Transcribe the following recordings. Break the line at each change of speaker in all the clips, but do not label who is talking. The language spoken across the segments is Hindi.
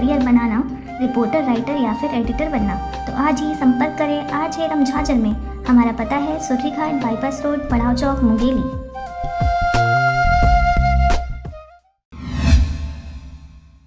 करियर बनाना, रिपोर्टर, राइटर या फिर एडिटर बनना, तो आज ही संपर्क करें RJ झाझर में। हमारा पता है सुर्रीघाट बाईपास रोड, पड़ाव चौक, मुंगेली।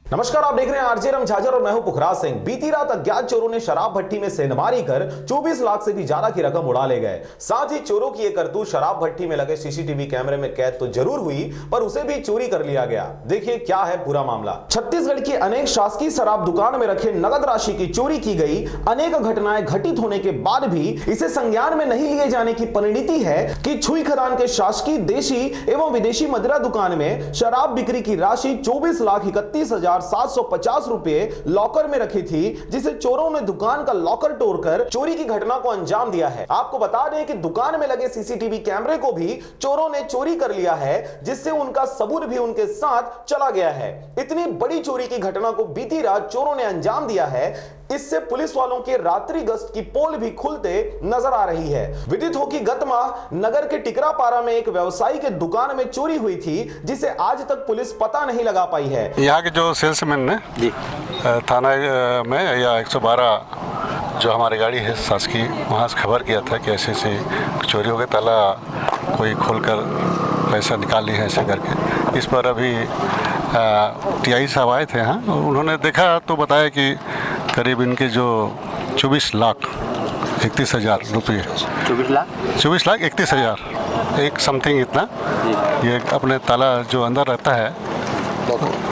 नमस्कार, आप देख रहे हैं RJ झाझर और मैं हूं पुखराज सिंह। बीती रात अज्ञात चोरों ने शराब भट्टी में सेंधमारी कर 24 लाख से भी ज्यादा की रकम उड़ा ले गए। साथ ही चोरों की यह करतूत शराब भट्टी में लगे CCTV कैमरे में कैद तो जरूर हुई, पर उसे भी चोरी कर लिया गया। देखिए क्या है पूरा मामला। छत्तीसगढ़ की अनेक शासकीय शराब दुकान में रखे नगद राशि की चोरी की गई। अनेक घटनाएं घटित होने के बाद भी इसे संज्ञान में नहीं लिए जाने की परिणति है कि छुईखदान के शासकीय देशी एवं विदेशी मदिरा दुकान में शराब बिक्री की राशि 24,31,750 रुपए लॉकर में रखी थी, जिसे चोरों ने दुकान का लॉकर तोड़कर चोरी की घटना को अंजाम दिया है। आपको बता दें कि दुकान में लगे CCTV कैमरे को भी चोरों ने चोरी कर लिया है, जिससे उनका सबूत भी उनके साथ चला गया है। इतनी बड़ी चोरी की घटना को बीती रात चोरों ने अंजाम दिया है। इससे पुलिस वालों के रात्रि गश्त की पोल भी खुलते नजर आ रही है। विदित हो कि गत माह नगर के टिकरापारा में एक व्यवसायी के दुकान में चोरी हुई थी, जिसे आज तक पुलिस पता नहीं लगा पाई है।
यहाँ के जो सेल्समैन ने थाना में या 112 जो हमारी गाड़ी है शासकीय, वहाँ से खबर किया था कि ऐसे ऐसे चोरी हो गया, ताला कोई खोलकर पैसा निकाल लिया है ऐसे करके। इस पर अभी TI साहब आए थे यहाँ, उन्होंने देखा तो बताया कि करीब इनके जो 24,31,000 रुपये, 24,31,000 एक समथिंग इतना, ये अपने ताला जो अंदर रहता है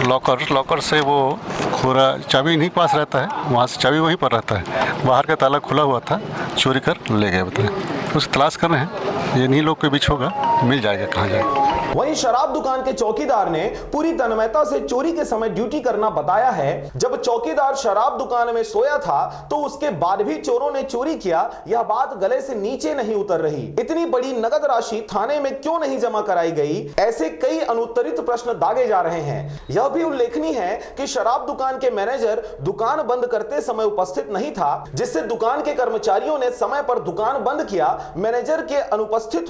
लॉकर से वो पूरा चाबी नहीं पास रहता है, वहाँ से चाबी वहीं पर रहता है, बाहर का ताला खुला हुआ था, चोरी कर ले गए। बताएं, उसे तलाश कर रहे हैं, ये नहीं लोग के बीच होगा, मिल जाएगा कहाँ जाएगा।
वहीं शराब दुकान के चौकीदार ने पूरी तन्मयता से चोरी के समय ड्यूटी करना बताया है। जब चौकीदार शराब दुकान में सोया था तो उसके बाद भी चोरों ने चोरी किया, यह बात गले से नीचे नहीं उतर रही। इतनी बड़ी नगद राशि थाने में क्यों नहीं जमा कराई गई, ऐसे कई अनुत्तरित प्रश्न दागे जा रहे हैं। यह भी उल्लेखनीय है कि शराब दुकान के मैनेजर दुकान बंद करते समय उपस्थित नहीं था, जिससे दुकान के कर्मचारियों ने समय पर दुकान बंद किया। मैनेजर के अनुपस्थित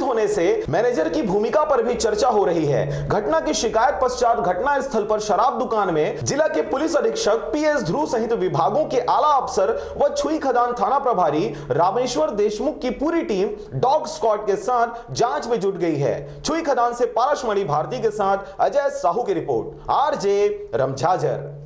होने से मैनेजर की भूमिका पर भी चर्चा हो रही है। घटना की शिकायत पश्चात घटना स्थल पर शराब दुकान में जिला के पुलिस अधीक्षक PS ध्रुव सहित विभागों के आला अफसर व छुईखदान थाना प्रभारी रामेश्वर देशमुख की पूरी टीम डॉग स्क्वाड के साथ जांच में जुट गई है। छुईखदान से पारसमणि भारती के साथ अजय साहू की रिपोर्ट, RJ झाझर।